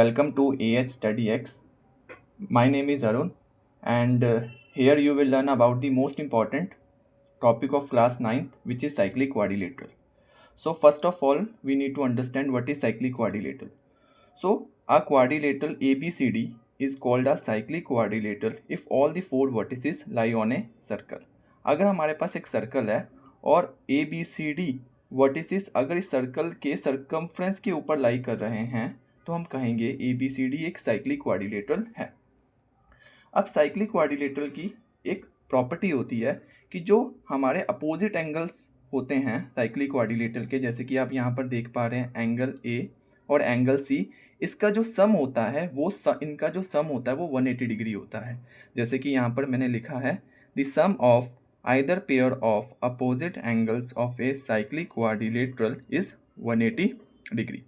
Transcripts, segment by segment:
Welcome to AH Study X. My name is Arun, and here you will learn about the most important topic of class 9th, which is cyclic quadrilateral. So first of all, we need to understand what is cyclic quadrilateral. So a quadrilateral ABCD is called a cyclic quadrilateral if all the four vertices lie on a circle. अगर हमारे पास एक circle है और ABCD vertices अगर इस circle के circumference के ऊपर लाई कर रहे हैं तो हम कहेंगे ABCD एक साइक्लिक क्वाड्रिलेटरल है। अब साइक्लिक क्वाड्रिलेटरल की एक प्रॉपर्टी होती है कि जो हमारे अपोजिट एंगल्स होते हैं साइक्लिक क्वाड्रिलेटरल के, जैसे कि आप यहाँ पर देख पा रहे हैं एंगल A और एंगल C, इसका जो सम होता है इनका जो सम होता है वो 180 डिग्री होता है। जैसे कि यहाँ पर मैंने लिखा है the sum of either pair of opposite angles of a cyclic quadrilateral is 180 degree.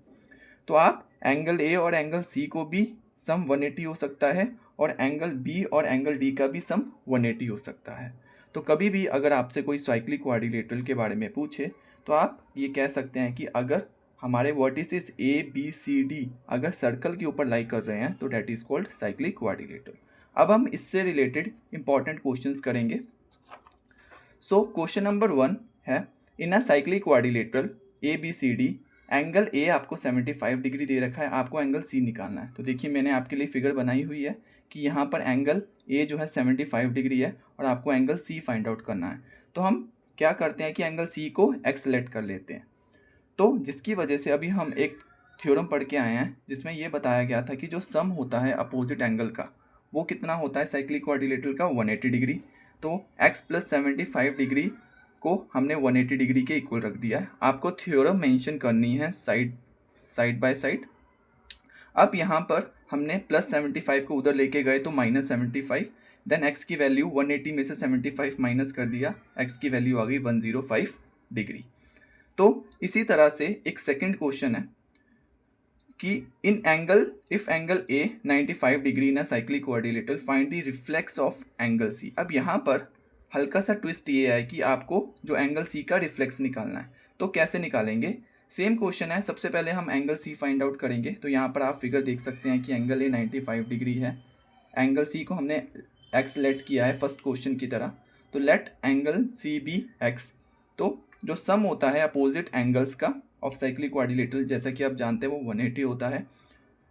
तो आप एंगल ए और एंगल सी को भी सम 180 हो सकता है और एंगल बी और एंगल डी का भी सम 180 हो सकता है। तो कभी भी अगर आपसे कोई साइक्लिक क्वाड्रिलेटरल के बारे में पूछे तो आप ये कह सकते हैं कि अगर हमारे vertices A B C D अगर सर्कल के ऊपर लाई कर रहे हैं तो that is called cyclic quadrilateral. अब हम इससे रिलेटेड इंपॉर्टेंट क्वेश्चंस करेंगे। सो क्वेश्चन नंबर 1 है in a cyclic quadrilateral A B C D angle A आपको 75 डिग्री दे रखा है, आपको एंगल सी निकालना है। तो देखिए मैंने आपके लिए फिगर बनाई हुई है कि यहाँ पर एंगल ए जो है 75 डिग्री है और आपको एंगल सी फाइंड आउट करना है। तो हम क्या करते हैं कि एंगल सी को एक्स सेलेक्ट कर लेते हैं। तो जिसकी वजह से अभी हम एक थ्योरम पढ़ के आए हैं जिसमें ये बताया गया था कि जो सम होता है अपोजिट एंगल का वो कितना होता है साइक्लिक क्वाड्रिलेटरल का 180 डिग्री। तो x प्लस 75 डिग्री को हमने 180 डिग्री के इक्वल रख दिया है। आपको थ्योरम मेंशन करनी है साइड बाय साइड। अब यहाँ पर हमने प्लस 75 को उधर लेके गए तो माइनस 75, देन x की वैल्यू 180 में से 75 माइनस कर दिया, x की वैल्यू आ गई 105 डिग्री। तो इसी तरह से एक सेकंड क्वेश्चन है कि in angle if angle A 95 degree in a cyclic quadrilateral find the reflex of angle C. अब यहाँ पर हल्का सा ट्विस्ट ये है कि आपको जो एंगल सी का रिफ्लेक्स निकालना है। तो कैसे निकालेंगे? सेम क्वेश्चन है। सबसे पहले हम एंगल सी फाइंड आउट करेंगे। तो यहाँ पर आप फिगर देख सकते हैं कि एंगल ए 95 डिग्री है, एंगल सी को हमने एक्स लेट किया है फर्स्ट क्वेश्चन की तरह। तो let angle C B X. तो जो सम होता है अपोजिट एंगल्स का ऑफ साइक्लिक क्वाड्रिलेटरल जैसा कि आप जानते हैं वो 180 होता है।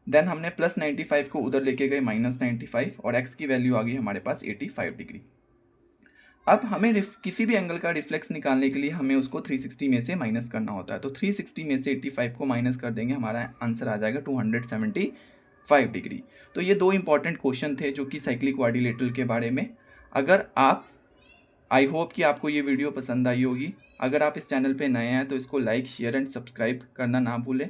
देन हमने प्लस 95 को उधर लेके गए माइनस 95 और एक्स की वैल्यू आ गई हमारे पास 85 डिग्री। अब हमें किसी भी एंगल का रिफ्लेक्स निकालने के लिए हमें उसको 360 में से माइनस करना होता है। तो 360 में से 85 को माइनस कर देंगे, हमारा आंसर आ जाएगा 275 डिग्री। तो ये दो इंपॉर्टेंट क्वेश्चन थे जो कि साइक्लिक क्वाड्रिलेटरल के बारे में। अगर आप आई होप कि आपको ये वीडियो पसंद आई होगी। अगर आप इस चैनल पे नए हैं तो इसको लाइक शेयर एंड सब्सक्राइब करना ना भूलें।